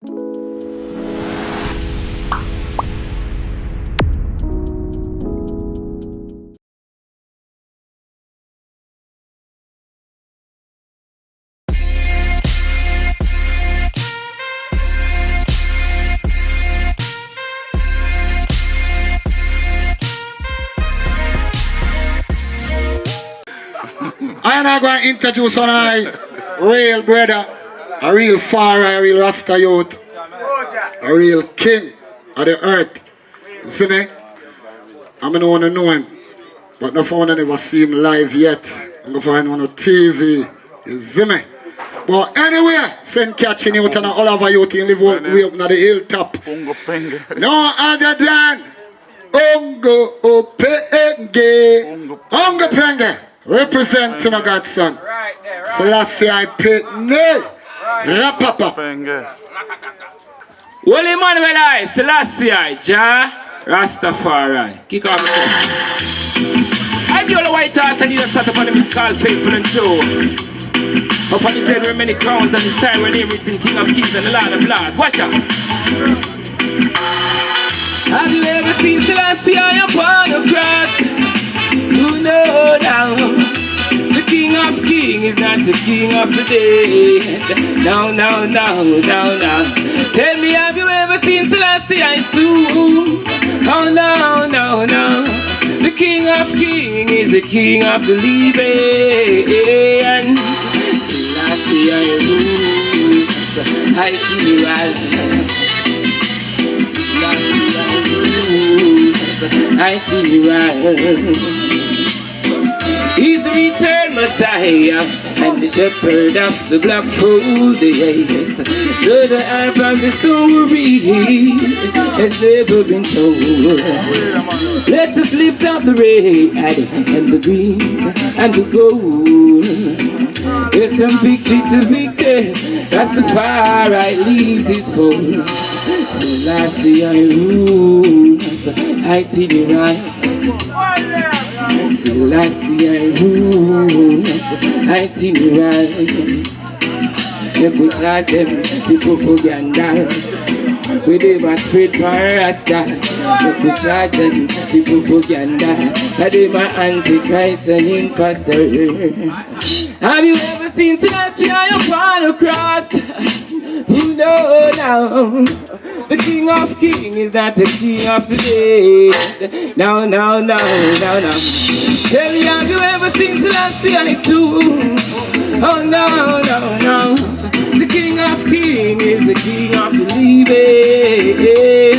I'm not going to introduce one of my real brother, a real far, a real Rasta youth, a real king of the earth. You see me? I'm going to want to know him, but no one never see him live yet. I'm going to find him on TV. You see me? But anyway, send catching you and all of you to live way up on the hilltop. No other than Hugupungeh. Representing a Godson. Selassie I pit nay. Rapapa. Well, Emmanuel I, Selassie I, Jah, Rastafari. Kick off the I'm the only white horse and you just start up on the miss call faithful and true. Upon his head were many crowns and his time when everything King of Kings and the Lord of Lords. Watch out. Have you ever seen Selassie I upon the cross? You know now, the King of Kings is not the King of the day. No. Tell me, have you ever seen Selassie I soon? Oh no. The King of Kings is the King of the living. Selassie I rule, I see you all. I see you right. He's the returned Messiah and the shepherd of the black fold. Yes, the half of the story has never been told. Let us lift up the red and the green and the gold. There's some victory to victory. That's the fire right leads his fold. Selassie I rule, I tell you right. Selassie I rule, I tell you right. They could charge them the propaganda, where they must spread my rasta. They could charge them the propaganda, that they my antichrist and imposter. Have you ever seen Selassie I upon a cross? You know now, the King of Kings is not the King of the day. No. Tell me, have you ever seen Selassie I too? Oh no. The King of Kings is the King of the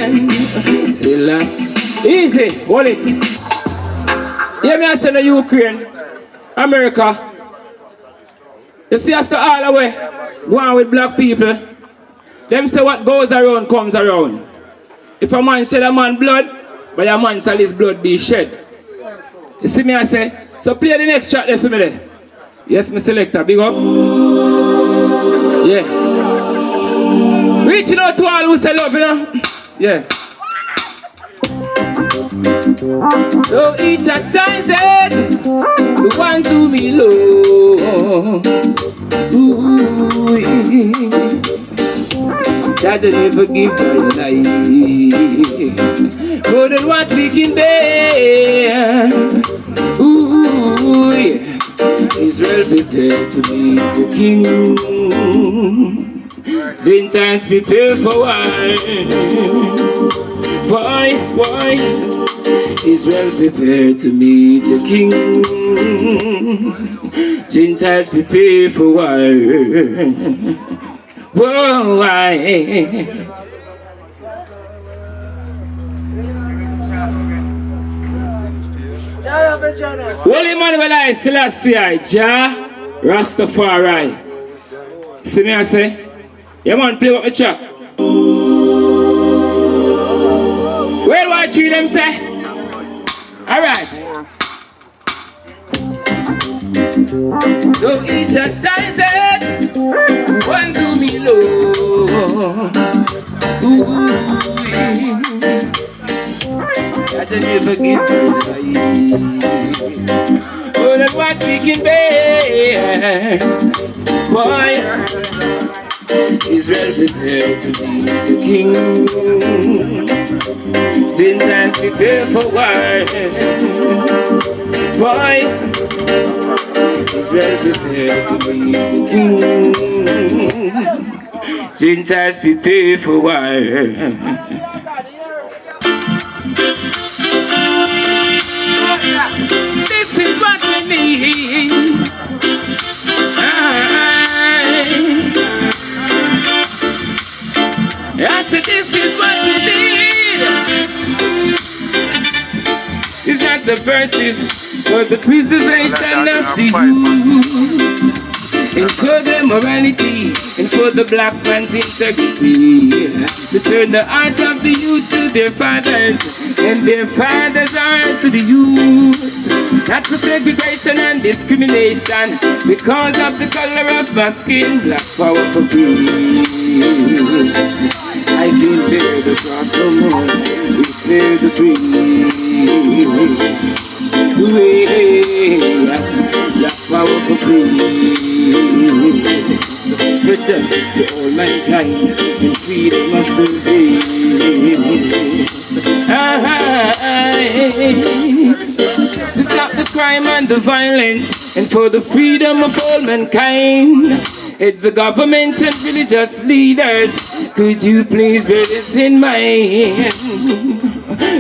living. Selassie, easy, hold it. Yeah, me I send to Ukraine, America. You see, after all the way, going with black people, them say what goes around comes around. If a man shed a man blood, by a man shall his blood be shed. You see me I say? So play the next track there for me there. Yes, Mr. Selector, big up. Yeah. Reaching out to all who say love, you know? Yeah. So each has times it, the ones who me love. Ooh, that never gives us life more than what we can bear. Ooh, yeah. Israel prepared to be the king. Gentiles prepare for why? Israel prepared to meet the king. Gentiles prepare for whoa, why? Well, Emmanuel I, Selassie I, Jah, Rastafari. See me I say? Yeah man, play what me track. Well, what you them say? Alright. So each has times it, one to me low. Ooh, that I never give you. More than what we can bear. Boy, Israel prepare to be the king. Gentiles prepare for war. Boy, Israel prepare to be the king. Gentiles prepare for war. This is what we need. I said this is what we need. It's not subversive for the preservation of the youth, and for their morality, and for the black man's integrity, to turn the hearts of the youth to their fathers, and their fathers' hearts to the youth. Not for segregation and discrimination because of the color of my skin. Black power for peace. I can't bear the cross no more. We bear the breeze. Black power for peace. For justice to all mankind and freedom of service. To stop the crime and the violence, and for the freedom of all mankind. It's the government and religious leaders. Could you please bear this in mind?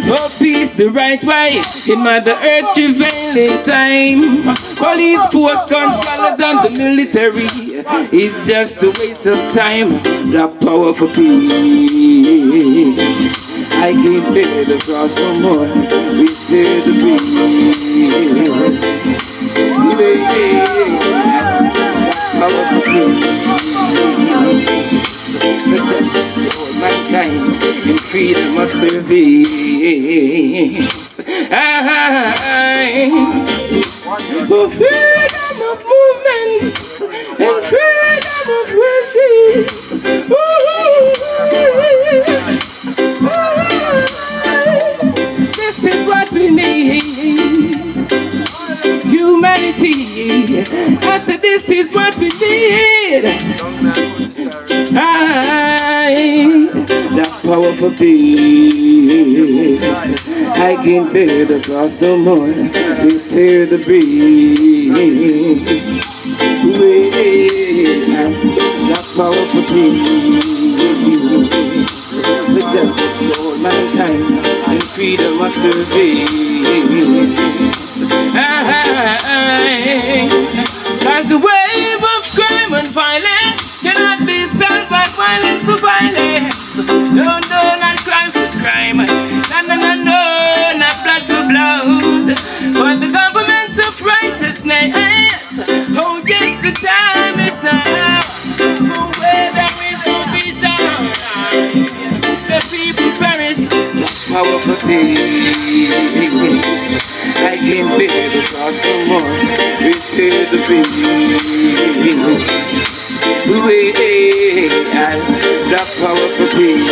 For peace the right way in Mother Earth's prevailing time. Police force, guns, dollars and the military is just a waste of time. Black power for peace. I can't bear the cross no more. We bear the breeze. Power for peace. For justice to all mankind and freedom of service. For freedom of movement and freedom of worship. This is what we need. Humanity. I said this is what we need. The power for peace. I can't bear the cross no more. We bear the breeze. The power for peace. With justice to all mankind and freedom of service. Cause the wave of crime and violence cannot be solved by violence for violence. No, not crime for crime. No, not blood for blood. But the government of righteousness. Oh yes, the time is now. For where there is no vision, the people perish. Power for peace. I can't bear the cross no more. We bear the breeze. Black power for peace.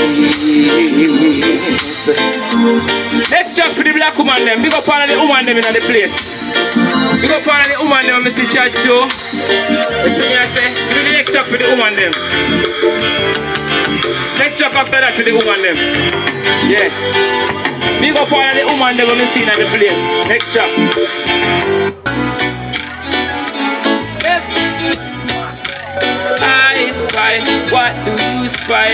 Next track for the black woman them. Big up all of the woman them in the place. Big up all of the woman them, Mr. Chad Show. Listen me I say, do the next track for the woman them. Next track after that for the woman them. Yeah. Big up all of the woman them we see in the place. Next track. I spy, what do you spy?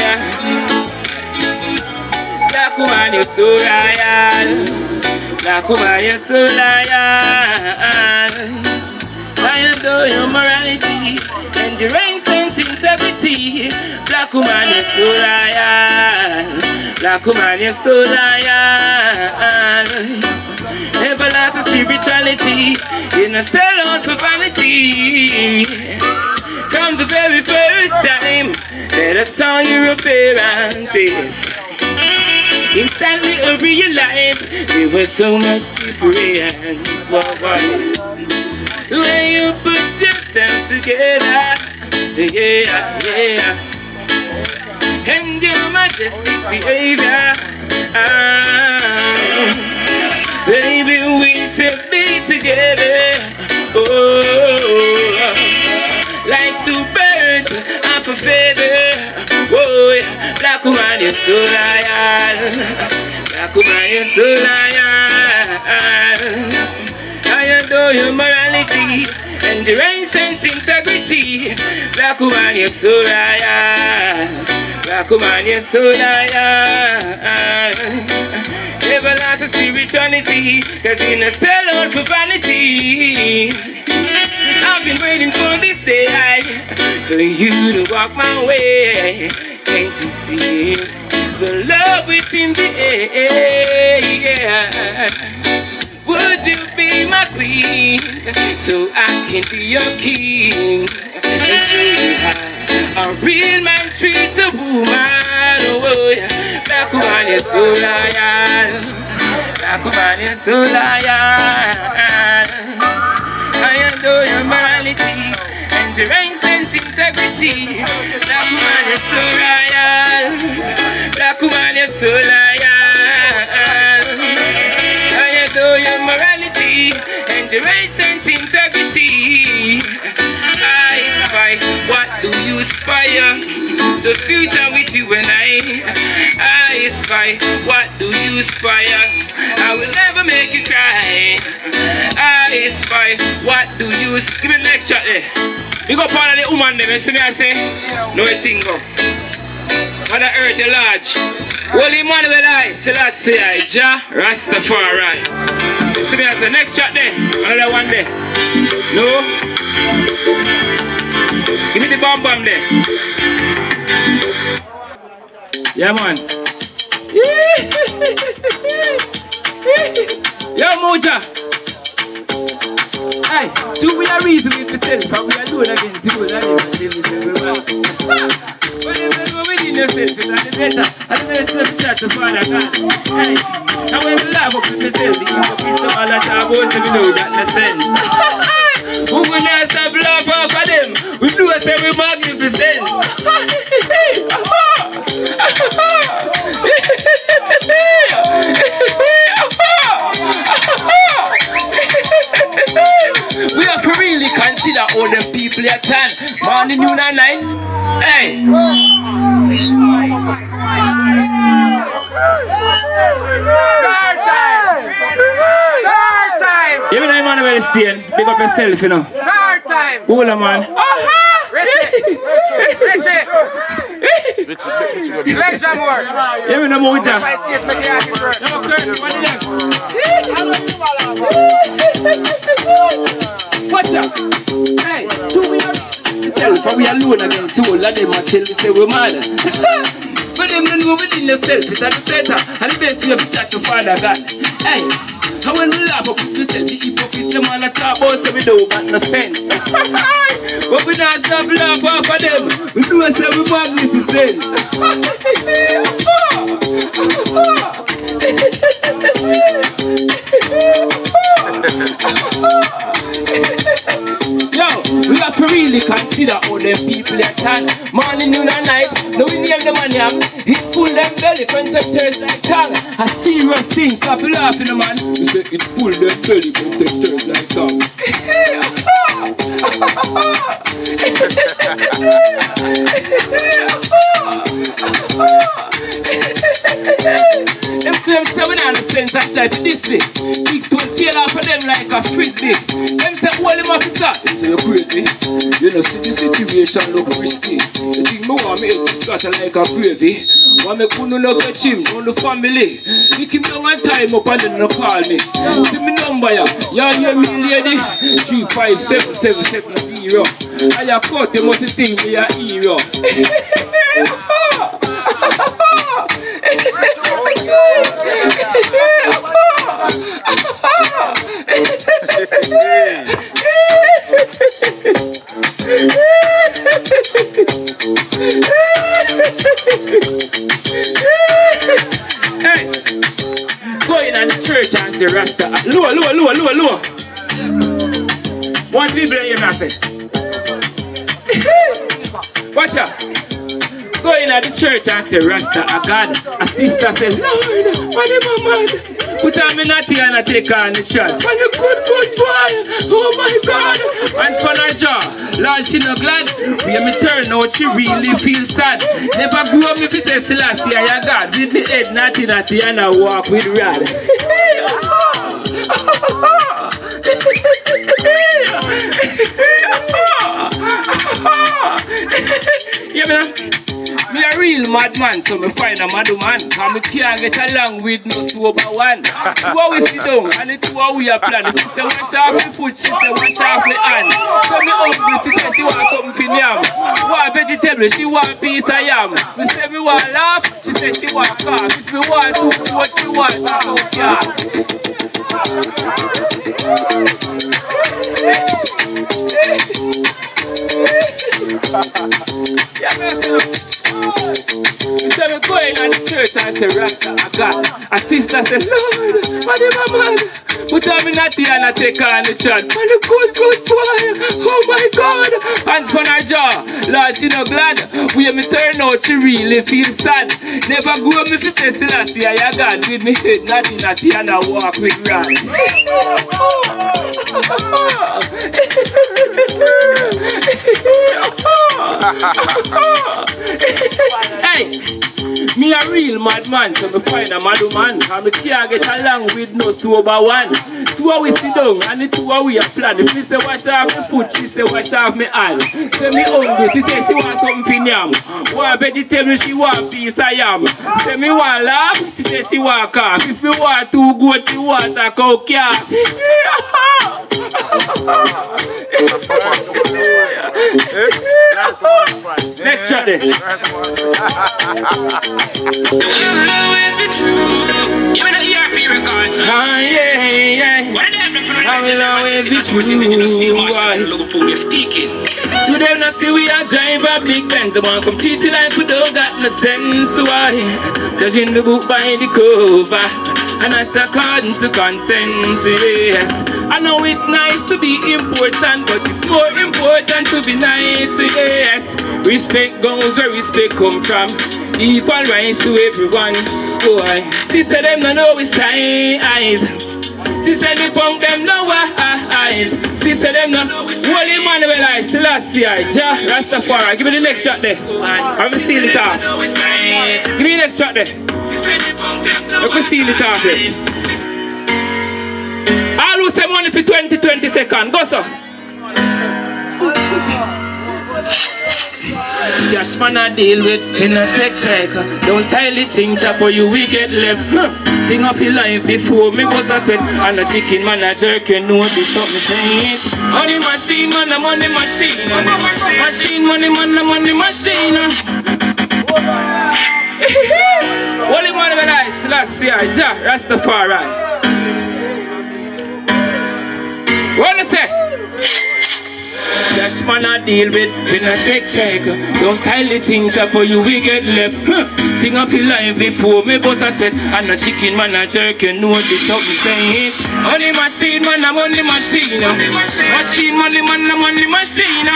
Black woman, you're so loyal. Black woman, you're so loyal. I adore your morality and your ancient integrity. Black woman, you're so loyal. Black woman, you're so loyal. Everlasting spirituality in a sell out for vanity. From the very first time that I saw your appearances, instantly I realized there was so much difference. The way you put yourself together, yeah, and your majestic behavior. Baby, we should be together. Oh, like two birds of a feather. Black woman, you're so loyal. Black woman, you're so loyal. I adore your morality, endurance and integrity. Black woman, you're so loyal. Black woman, you're so loyal. Never lost a spirituality, cause you no sell out for vanity. I've been waiting for this day, for you to walk my way. Can't you see the love within the air? Yeah. Would you be my queen, so I can be your king, and show you how a real man treats a woman? Oh, yeah. Black woman, you're so loyal. Black woman, you're so loyal. I adore your morality, endurance and integrity. Black woman, you're so loyal. Black woman, you're so loyal. I adore your morality, endurance and integrity. I spy, what do you aspire? The future with you and I spy, what do you aspire? I will never make you cry. I spy, what do you give me the next shot there? You go part of the woman them, you see me I say? No thing go. Mother Earth you large. Holy Emmanuel I, Selassie I, Jah Rastafari. You see me I say? Next shot there, another one there. No? Give me the bomb bomb there. Yeah man. Yo Moja. Hey, two we are reason with yourself, but we are doing against you and but if you go within yourself, it's the better. And the best of the church of Father God. Hey, and when we laugh up with myself, the hypocrites of all that are both we know that no sense. Who will not stop laugh off of them? We do us every magnificent. We have to really consider all the people at hand. Morning, noon and night. Hey. Start time. You know Emmanuel Stain. Big up yourself, you know. Start time. Hold on, man. Richie. You know Moja. Watch out. Hey, 2 minutes. Self, we alone against soul, and them tell me say we're mad. But them don't know within yourself, it's the better, and the best way to chat to Father God. Hey, and when we laugh up with yourself, the hypocrites, them all the top boys, we don't got no sense. But we not stop laugh off of them, we do us every magnificent. Yo, we have to really consider all them people at hand. Morning, noon and night, now we name them and yam. It full them belly, concept thirst like tongue. A serious thing, stop laughing, man. We say it full them belly, concept thirst like tongue. Them claims say we don't understand and try to this way. Big stone sail off of them like a frisbee. Them say hold him officer. Them say you're crazy. You know see the situation look risky. The thing me want me to scatter like a gravy. Want me couldn't look at him on the family. Pick him down one time up and then no call me. See me number ya. You hear me lady? 3577770. I have caught them what you think me a hero. Hey, go in at the church and the Rasta. Lower. One people here, nothing. Watch out. go in at the church and say, Rasta a God. A sister says, Lord, what am I mad? Put on me natty and I take her on the chat. And a good boy. Oh my God. Hands on her jaw. Lord, she no glad. When me turn out, she really feels sad. Never grew up if you say Selassie, I God. With me head natty and I walk with rod. Yeah, man. Me a real madman, so me find a mad man. And me can't get along with no two over one. Two we sit down, and the two we a plan. She say wash off the foot, she say wash off the hand. So me hungry, she say she want something for yam. Want vegetable, she want piece of yam. Me say me want laugh, she say she want cough. If me want to, what she want, I don't care. So we go in at the church and say, Rasta, I got. A sister says, Lord, what am I mad? Put on me natty and I take her on the chat. And a good boy. Oh my God. Hands on her jaw. Lord, she no glad. When me turn out, she really feels sad. Never go up if you say Selassie, I God. With me head natty and I walk with rod. Hey, me a real madman, so me find a mad man. And me can't get along with no sober one. Two we sit down and the two we a plan. If me say wash off the foot, she say wash off me hand. Say me hungry, she say she want something for yam. Want vegetable, she want piece of yam. Say me want laugh, she say she want cough. If me want to go, she want a cow calf. Next shot then. You will always be true. You will not ERP records. Yeah. I will always be true. Hugupungeh speaking. To them not see we are drive a big Benz. They want come cheating like we don't got no sense. Why? Judging the book by the cover and not according to contents, yes. I know it's nice to be important, but it's more important to be nice, yes. Respect goes where respect come from. Equal rights to everyone, boy. Sister them no know it's eyes. Sister the punk them no eyes. Sister them no Holy Manuel I Selassie Jah Rastafari. Give me the next shot there. I'm gonna seal it off. Give me the next shot there. Let me seal it off there. I'll lose some money for 20 seconds. Go sir. Cash man I deal with in a sex shaker. Don't style it, thing chop or you will get left. Sing up your life before me bust a sweat. And a chicken man a jerk, you know this something saying. Money machine man, a money machine. Machine money man, a money machine. Holy man of life, Selassie Jah Rastafari. What you say? Cash man I deal with, when I check. Don't style the thing chop or you will get left. Sing up your life before me bust a sweat. And a chicken man a jerk, you know this something saying. Money machine man, a money machine. Machine money man, a money machine.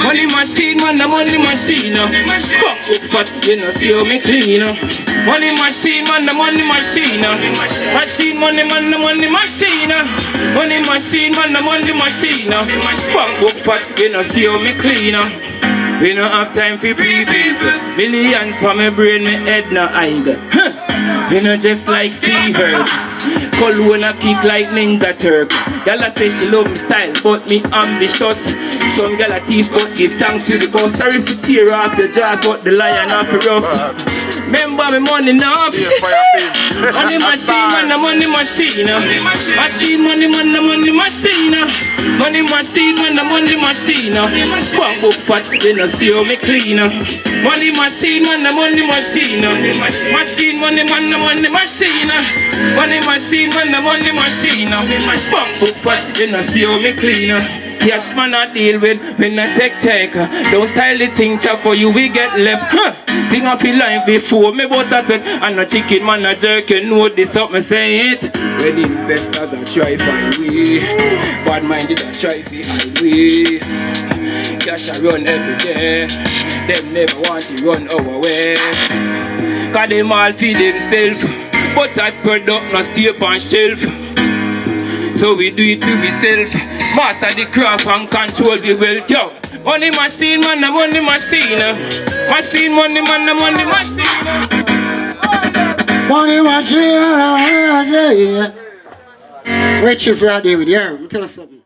Money machine man, a money machine. Fuck up fat, you know see how me clean. Money machine man, a money machine. Machine money man, a money machine. Money machine man, a money machine. Fuck up fat, you know see how me clean. We don't have time for people. Millions for my brain, my head no idle. We not just like Steve Hurt. Cologne a kick like Ninja Turk. Y'all say she love me style, but me ambitious. Some gal a thief, but give thanks for the boss. Sorry for tear off your jaws, but the lion off your rough. Remember me money now. Money machine man, the money machine. Machine money man, the money machine. Money machine man, the money machine. Pump up fat, you know see how me clean. Money machine man, the money machine. Machine money man, the money machine. Money machine man, the money machine. Pump up fat, you know see how me clean. Cash man I deal with when I take check. Don't style the thing chop or you will get left. Think I feel like before me bust a sweat. And a chicken man a jerk, you know this up me say it. When investors a try find way, bad minded a try to hide way. cash a run every day. Them never want to run our way. Cause them all feed themselves, but that product not stay on shelf. So we do it to ourselves, master the craft and control the wealth. Yo, money machine man, the money machine. Machine money man, the money machine. Money machine. Riches we are doing, yeah. Let me tell you something.